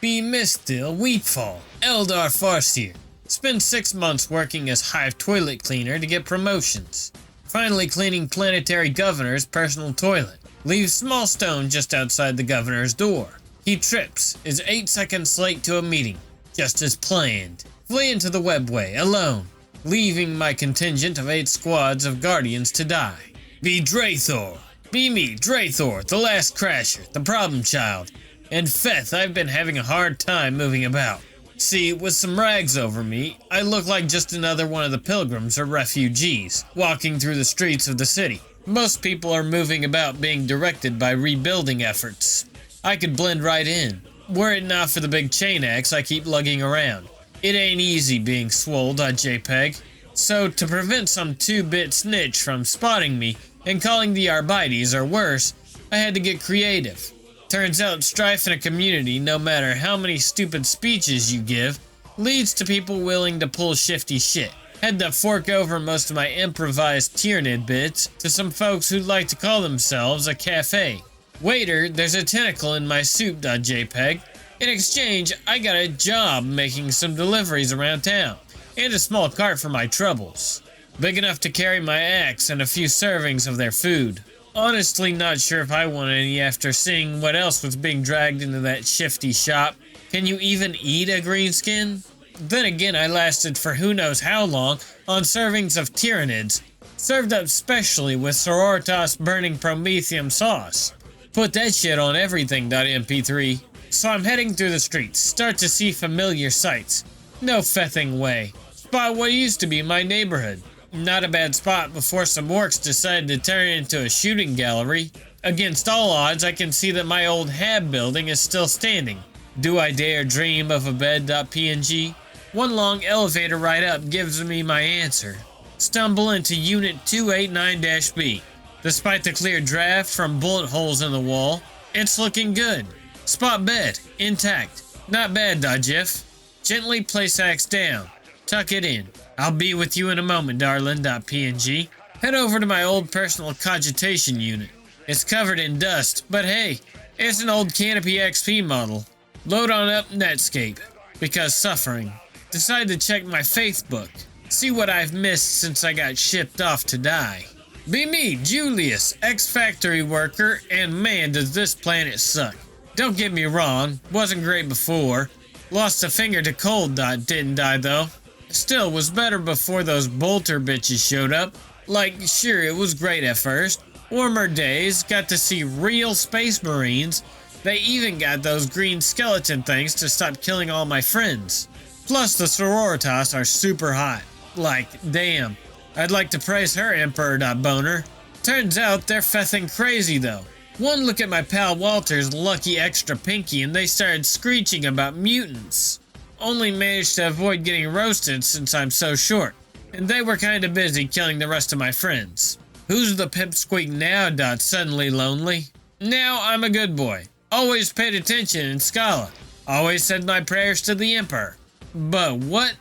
Be Mr. Wheatfall, Eldar Farseer. Spent 6 months working as Hive toilet cleaner to get promotions. Finally cleaning planetary governor's personal toilet. Leaves small stone just outside the governor's door. He trips, is 8 seconds late to a meeting, just as planned. Flee into the webway, alone, leaving my contingent of 8 squads of guardians to die. Be Draethor. Be me, Draethor, the last crasher, the problem child. And Feth, I've been having a hard time moving about. See, with some rags over me, I look like just another one of the pilgrims or refugees, walking through the streets of the city. Most people are moving about being directed by rebuilding efforts. I could blend right in, were it not for the big chain axe I keep lugging around. It ain't easy being swole.jpg. So to prevent some 2-bit snitch from spotting me and calling the Arbites or worse, I had to get creative. Turns out strife in a community, no matter how many stupid speeches you give, leads to people willing to pull shifty shit. Had to fork over most of my improvised Tyranid bits to some folks who like to call themselves a cafe. Waiter, there's a tentacle in my soup.jpg. In exchange, I got a job making some deliveries around town, and a small cart for my troubles. Big enough to carry my axe and a few servings of their food. Honestly not sure if I want any after seeing what else was being dragged into that shifty shop. Can you even eat a greenskin? Then again, I lasted for who knows how long on servings of Tyranids, served up specially with Sororitas burning Prometheum sauce. Put that shit on everything.mp3. So I'm heading through the streets, start to see familiar sights. No fething way. Spot what used to be my neighborhood. Not a bad spot before some orcs decided to turn it into a shooting gallery. Against all odds, I can see that my old hab building is still standing. Do I dare dream of a bed.png? One long elevator ride up gives me my answer. Stumble into Unit 289-B. Despite the clear draft from bullet holes in the wall, it's looking good. Spot bed, intact. Not bad.gif. Gently place axe down. Tuck it in. I'll be with you in a moment, darling.png. Head over to my old personal cogitation unit. It's covered in dust, but hey, it's an old Canopy XP model. Load on up Netscape, because suffering. Decide to check my faith book. See what I've missed since I got shipped off to die. Be me, Julius, ex-factory worker, and man does this planet suck. Don't get me wrong, wasn't great before. Lost a finger to cold. Didn't die though. Still, was better before those bolter bitches showed up. Like, sure, it was great at first. Warmer days, got to see real space marines. They even got those green skeleton things to stop killing all my friends. Plus, the Sororitas are super hot. Like, damn. I'd like to praise her, Emperor.boner. Turns out they're fething crazy though. One look at my pal Walter's lucky extra pinky and they started screeching about mutants. Only managed to avoid getting roasted since I'm so short, and they were kinda busy killing the rest of my friends. Who's the pipsqueak now? Suddenly lonely. Now I'm a good boy. Always paid attention in Scala. Always said my prayers to the Emperor. But what?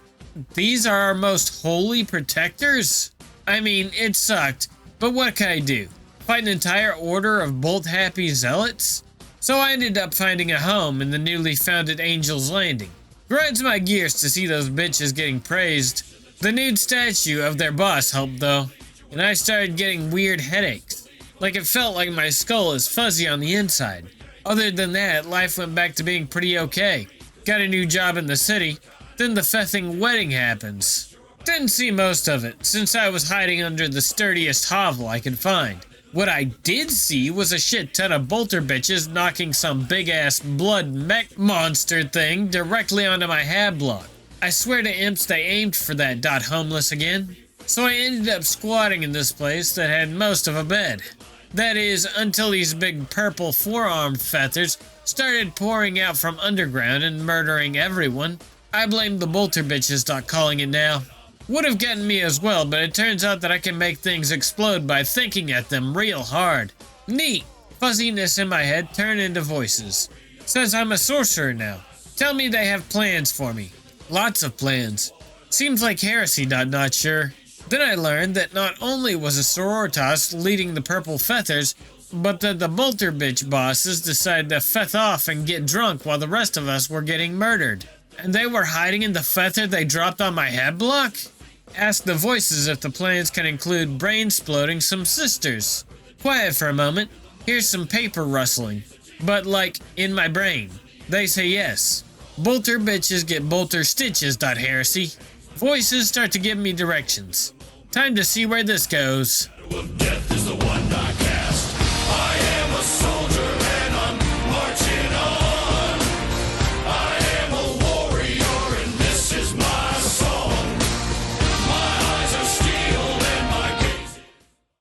These are our most holy protectors? I mean, it sucked, but what could I do? Fight an entire order of bolt-happy zealots? So I ended up finding a home in the newly founded Angel's Landing. Grinds my gears to see those bitches getting praised. The nude statue of their boss helped though, and I started getting weird headaches. Like it felt like my skull is fuzzy on the inside. Other than that, life went back to being pretty okay. Got a new job in the city, then the fething wedding happens. Didn't see most of it, since I was hiding under the sturdiest hovel I could find. What I did see was a shit ton of bolter bitches knocking some big-ass blood mech monster thing directly onto my hab block. I swear to imps they aimed for that .homeless again. So I ended up squatting in this place that had most of a bed. That is, until these big purple four-armed feathers started pouring out from underground and murdering everyone. I blame the bolter bitches. Calling it now. Would have gotten me as well, but it turns out that I can make things explode by thinking at them real hard. Neat! Fuzziness in my head turned into voices. Says I'm a sorcerer now. Tell me they have plans for me. Lots of plans. Seems like heresy. Not sure. Then I learned that not only was a Sororitas leading the Purple Feathers, but that the Bolter bitch bosses decided to feth off and get drunk while the rest of us were getting murdered. And they were hiding in the feather they dropped on my head block? Ask the voices if the plans can include brain-sploding some sisters. Quiet for a moment. Here's some paper rustling. But like, in my brain. They say yes. Bolter bitches get bolter stitches. Heresy. Voices start to give me directions. Time to see where this goes.